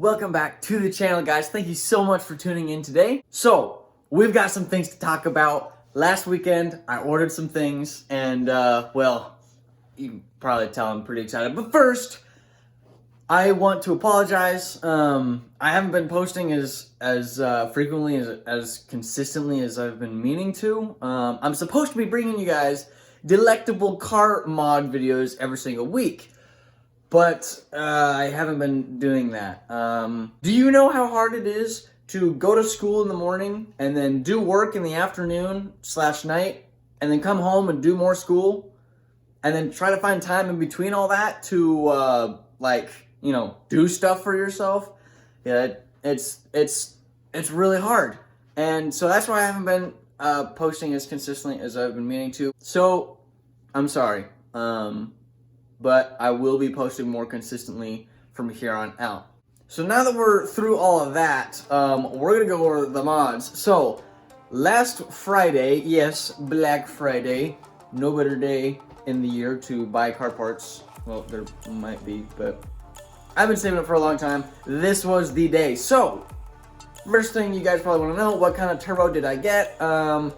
Welcome back to the channel, guys. Thank you so much for tuning in today. So, we've got some things to talk about. Last weekend, I ordered some things, and, well, you can probably tell I'm pretty excited. But first, I want to apologize. I haven't been posting as frequently, as consistently as I've been meaning to. I'm supposed to be bringing you guys delectable car mod videos every single week. But I haven't been doing that. Do you know how hard it is to go to school in the morning and then do work in the afternoon/night and then come home and do more school and then try to find time in between all that to do stuff for yourself? Yeah, it's really hard. And so that's why I haven't been posting as consistently as I've been meaning to. So I'm sorry. But I will be posting more consistently from here on out. So now that we're through all of that, we're gonna go over the mods. So, last Friday, yes, Black Friday, no better day in the year to buy car parts. Well, there might be, but I've been saving it for a long time. This was the day. So, first thing you guys probably wanna know, what kind of turbo did I get? I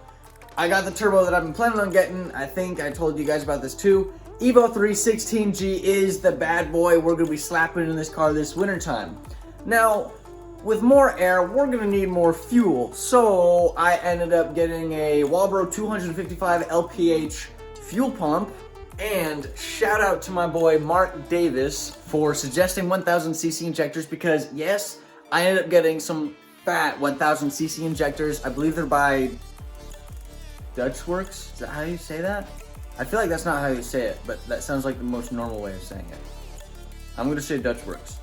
got the turbo that I've been planning on getting. I think I told you guys about this too. Evo 316G is the bad boy we're going to be slapping in this car this wintertime. Now, with more air, we're going to need more fuel. So, I ended up getting a Warriyo 255 LPH fuel pump. And shout out to my boy Mark Davis for suggesting 1000cc injectors because, yes, I ended up getting some fat 1000cc injectors. I believe they're by Dutch Works. Is that how you say that? I feel like that's not how you say it, but that sounds like the most normal way of saying it. I'm gonna say Dutch Works,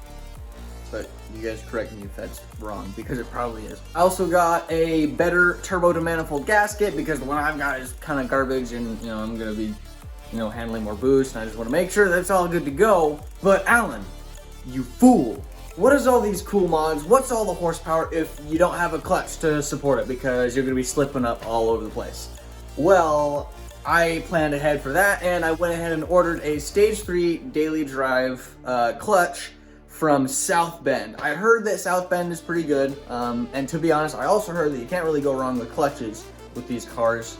but you guys correct me if that's wrong, because it probably is. I also got a better turbo to manifold gasket, because the one I've got is kind of garbage, and I'm gonna be, handling more boost, and I just want to make sure that's all good to go. But Alan, you fool! What is all these cool mods? What's all the horsepower if you don't have a clutch to support it, because you're gonna be slipping up all over the place? Well, I planned ahead for that, and I went ahead and ordered a Stage 3 daily drive clutch from South Bend. I heard that South Bend is pretty good, and to be honest, I also heard that you can't really go wrong with clutches with these cars.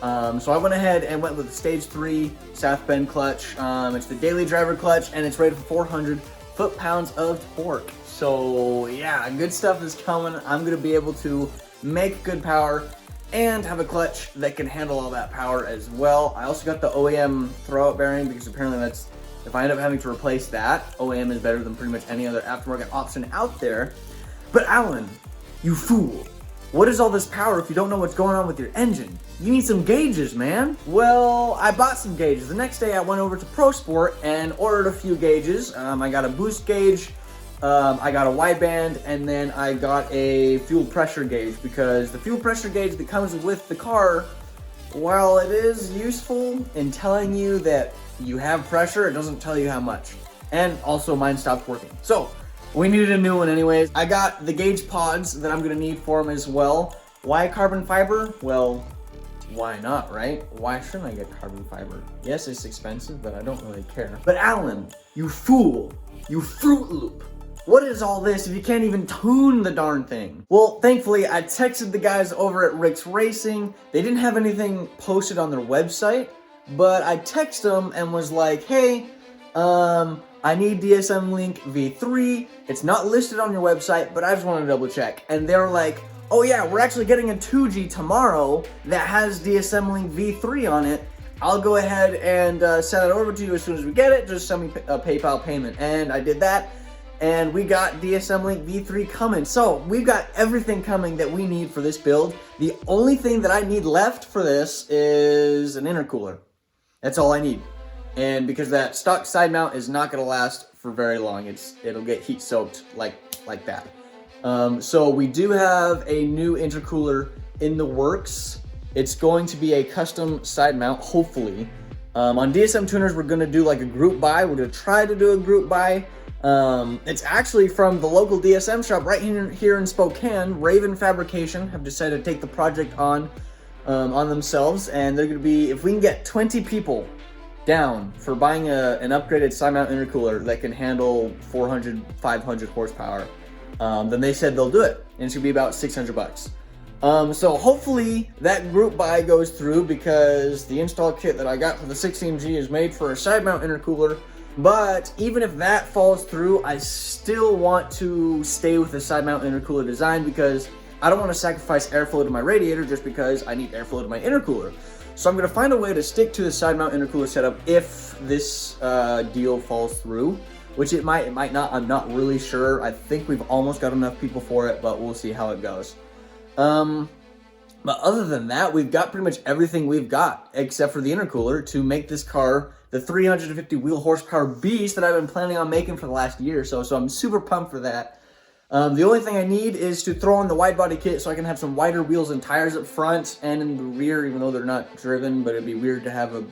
So I went ahead and went with the Stage 3 South Bend clutch. It's the daily driver clutch, and it's rated for 400 foot-pounds of torque. So yeah, good stuff is coming. I'm gonna be able to make good power and have a clutch that can handle all that power as well. I also got the OEM throwout bearing because apparently that's, if I end up having to replace that, OEM is better than pretty much any other aftermarket option out there. But Alan, you fool. What is all this power if you don't know what's going on with your engine? You need some gauges, man. Well, I bought some gauges. The next day I went over to Pro Sport and ordered a few gauges. I got a boost gauge, I got a wideband, and then I got a fuel pressure gauge, because the fuel pressure gauge that comes with the car, while it is useful in telling you that you have pressure, it doesn't tell you how much. And also mine stopped working. So we needed a new one anyways. I got the gauge pods that I'm gonna need for them as well. Why carbon fiber? Well, why not, right? Why shouldn't I get carbon fiber? Yes, it's expensive, but I don't really care. But Alan, you fool, you Fruit Loop. What is all this if you can't even tune the darn thing? Well, thankfully, I texted the guys over at Rick's Racing. They didn't have anything posted on their website, but I texted them and was like, hey, I need DSM Link V3. It's not listed on your website, but I just want to double check. And they were like, oh yeah, we're actually getting a 2G tomorrow that has DSM Link V3 on it. I'll go ahead and send it over to you as soon as we get it. Just send me a PayPal payment. And I did that. And we got DSM Link V3 coming. So we've got everything coming that we need for this build. The only thing that I need left for this is an intercooler. That's all I need. And because that stock side mount is not gonna last for very long. It'll get heat soaked like that. So we do have a new intercooler in the works. It's going to be a custom side mount, hopefully. On DSM tuners, we're gonna do like a group buy. We're gonna try to do a group buy. It's actually from the local DSM shop right here in Spokane. Raven Fabrication have decided to take the project on themselves, and they're going to be, if we can get 20 people down for buying an upgraded side mount intercooler that can handle 400, 500 horsepower, then they said they'll do it, and it's gonna be about 600 bucks. So hopefully that group buy goes through, because the install kit that I got for the 16G is made for a side mount intercooler. But even if that falls through, I still want to stay with the side mount intercooler design, because I don't want to sacrifice airflow to my radiator just because I need airflow to my intercooler. So I'm going to find a way to stick to the side mount intercooler setup if this deal falls through, which it might not. I'm not really sure. I think we've almost got enough people for it, but we'll see how it goes. But other than that, we've got pretty much everything we've got except for the intercooler to make this car the 350 wheel horsepower beast that I've been planning on making for the last year or so. So I'm super pumped for that. The only thing I need is to throw in the wide body kit so I can have some wider wheels and tires up front and in the rear, even though they're not driven, but it'd be weird to have a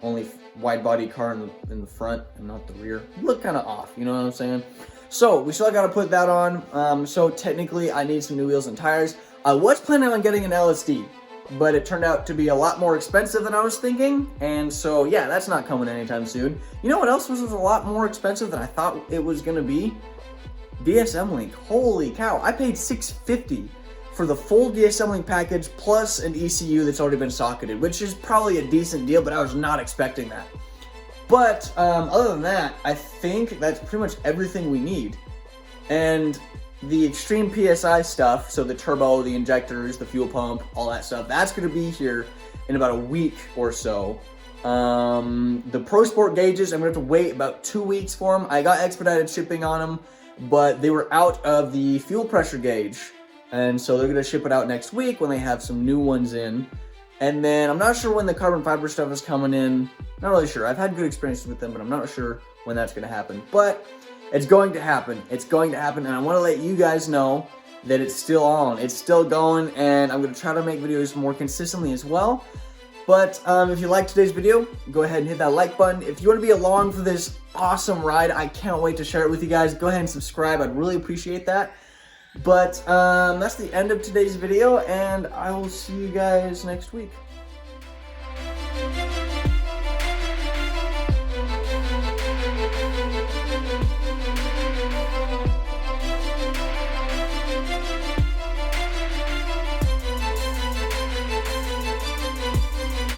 only wide body car in the front and not the rear. Look kind of off, you know what I'm saying? So we still got to put that on. So technically I need some new wheels and tires. I was planning on getting an LSD, but it turned out to be a lot more expensive than I was thinking. And so yeah, that's not coming anytime soon. You know what else was a lot more expensive than I thought it was going to be? DSM Link. Holy cow. I paid $650 for the full DSM Link package plus an ECU that's already been socketed, which is probably a decent deal, but I was not expecting that. But other than that, I think that's pretty much everything we need. And the extreme PSI stuff, so the turbo, the injectors, the fuel pump, all that stuff, that's going to be here in about a week or so. The Pro Sport gauges, I'm going to have to wait about 2 weeks for them. I got expedited shipping on them, but they were out of the fuel pressure gauge. And so they're going to ship it out next week when they have some new ones in. And then I'm not sure when the carbon fiber stuff is coming in. Not really sure. I've had good experiences with them, but I'm not sure when that's going to happen. But it's going to happen. It's going to happen, and I want to let you guys know that it's still on. It's still going, and I'm going to try to make videos more consistently as well. But if you liked today's video, go ahead and hit that like button. If you want to be along for this awesome ride, I can't wait to share it with you guys. Go ahead and subscribe. I'd really appreciate that. But that's the end of today's video, and I will see you guys next week.